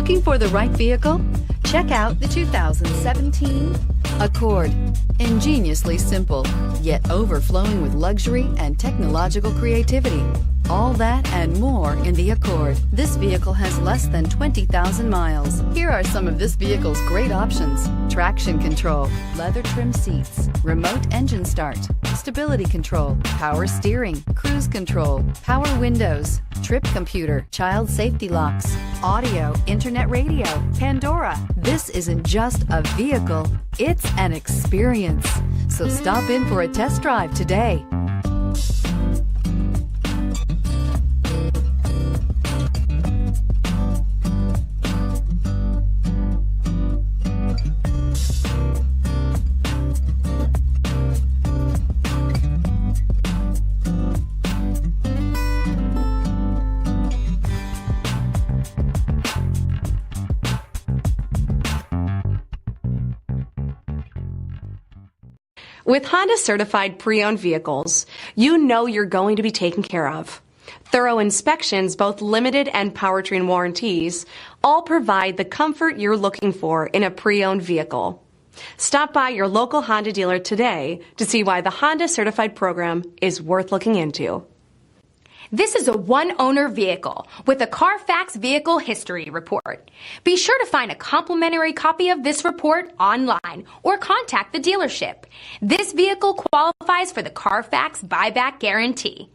Looking for the right vehicle? Check out the 2017 Accord. Ingeniously simple, yet overflowing with luxury and technological creativity. All that and more in the Accord. This vehicle has less than 20,000 miles. Here are some of this vehicle's great options: traction control, leather trim seats, remote engine start, stability control, power steering, cruise control, power windows, trip computer, child safety locks, audio, internet radio, Pandora. This isn't just a vehicle, it's an experience. So stop in for a test drive today. With Honda certified pre-owned vehicles, you know you're going to be taken care of. Thorough inspections, both limited and powertrain warranties, all provide the comfort you're looking for in a pre-owned vehicle. Stop by your local Honda dealer today to see why the Honda certified program is worth looking into. This is a one-owner vehicle with a CARFAX Vehicle History Report. Be sure to find a complimentary copy of this report online or contact the dealership. This vehicle qualifies for the CARFAX Buyback Guarantee.